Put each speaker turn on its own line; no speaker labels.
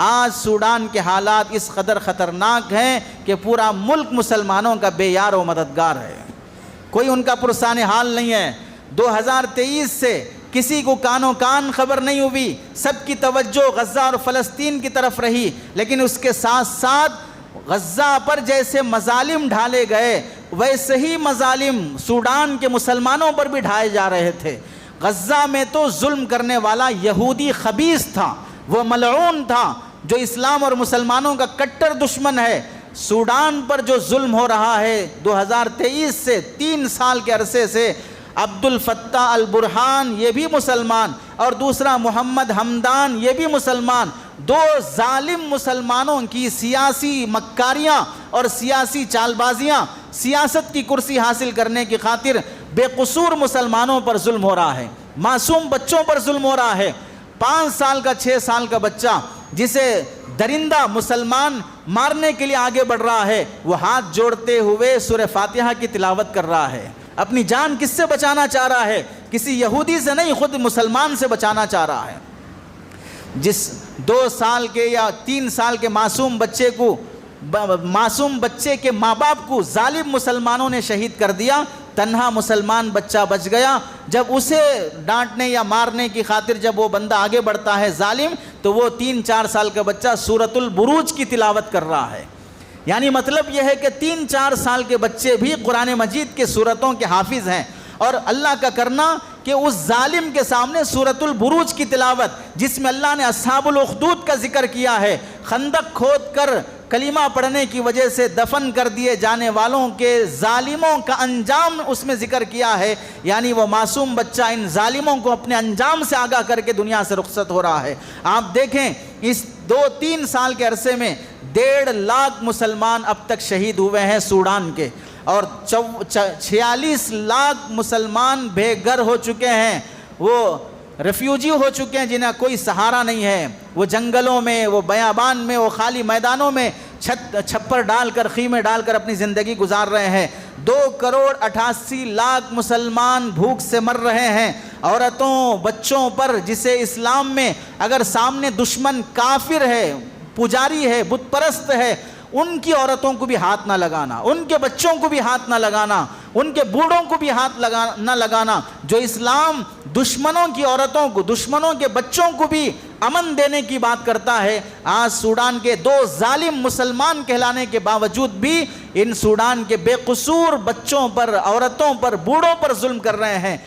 آج سوڈان کے حالات اس قدر خطرناک ہیں کہ پورا ملک مسلمانوں کا بے یار و مددگار ہے، کوئی ان کا پرسان حال نہیں ہے۔ 2023 سے کسی کو کانوں کان خبر نہیں ہوئی، سب کی توجہ غزہ اور فلسطین کی طرف رہی، لیکن اس کے ساتھ ساتھ غزہ پر جیسے مظالم ڈھالے گئے ویسے ہی مظالم سوڈان کے مسلمانوں پر بھی ڈھائے جا رہے تھے۔ غزہ میں تو ظلم کرنے والا یہودی خبیث تھا، وہ ملعون تھا جو اسلام اور مسلمانوں کا کٹر دشمن ہے۔ سوڈان پر جو ظلم ہو رہا ہے 2023 سے 3 سال کے عرصے سے، عبد الفتاح البرہان یہ بھی مسلمان اور دوسرا محمد حمدان یہ بھی مسلمان، 2 ظالم مسلمانوں کی سیاسی مکاریاں اور سیاسی چال بازیاں، سیاست کی کرسی حاصل کرنے کی خاطر بے قصور مسلمانوں پر ظلم ہو رہا ہے، معصوم بچوں پر ظلم ہو رہا ہے۔ 5 سال کا 6 سال کا بچہ جسے درندہ مسلمان مارنے کے لیے آگے بڑھ رہا ہے، وہ ہاتھ جوڑتے ہوئے سورہ فاتحہ کی تلاوت کر رہا ہے۔ اپنی جان کس سے بچانا چاہ رہا ہے؟ کسی یہودی سے نہیں، خود مسلمان سے بچانا چاہ رہا ہے۔ جس 2 سال کے یا 3 سال کے معصوم بچے کے ماں باپ کو ظالم مسلمانوں نے شہید کر دیا، تنہا مسلمان بچہ بچ گیا۔ جب اسے ڈانٹنے یا مارنے کی خاطر جب وہ بندہ آگے بڑھتا ہے ظالم، تو وہ 3-4 سال کا بچہ سورۃ البروج کی تلاوت کر رہا ہے۔ یعنی مطلب یہ ہے کہ 3-4 سال کے بچے بھی قرآن مجید کے سورتوں کے حافظ ہیں، اور اللہ کا کرنا کہ اس ظالم کے سامنے سورۃ البروج کی تلاوت، جس میں اللہ نے اصحاب الاخدود کا ذکر کیا ہے، خندق کھود کر کلمہ پڑھنے کی وجہ سے دفن کر دیے جانے والوں کے ظالموں کا انجام اس میں ذکر کیا ہے، یعنی وہ معصوم بچہ ان ظالموں کو اپنے انجام سے آگاہ کر کے دنیا سے رخصت ہو رہا ہے۔ آپ دیکھیں اس 2-3 سال کے عرصے میں 1.5 لاکھ مسلمان اب تک شہید ہوئے ہیں سوڈان کے، اور 46 لاکھ مسلمان بے گھر ہو چکے ہیں، وہ ریفیوجی ہو چکے ہیں جنہیں کوئی سہارا نہیں ہے، وہ جنگلوں میں، وہ بیابان میں، وہ خالی میدانوں میں چھپر ڈال کر، خیمے ڈال کر اپنی زندگی گزار رہے ہیں۔ 2.88 کروڑ مسلمان بھوک سے مر رہے ہیں۔ عورتوں بچوں پر، جسے اسلام میں اگر سامنے دشمن کافر ہے، پجاری ہے، بت پرست ہے، ان کی عورتوں کو بھی ہاتھ نہ لگانا، ان کے بچوں کو بھی ہاتھ نہ لگانا، ان کے بوڑھوں کو بھی ہاتھ نہ لگانا۔ جو اسلام دشمنوں کی عورتوں کو، دشمنوں کے بچوں کو بھی امن دینے کی بات کرتا ہے، آج سوڈان کے 2 ظالم مسلمان کہلانے کے باوجود بھی ان سوڈان کے بے قصور بچوں پر، عورتوں پر، بوڑھوں پر ظلم کر رہے ہیں۔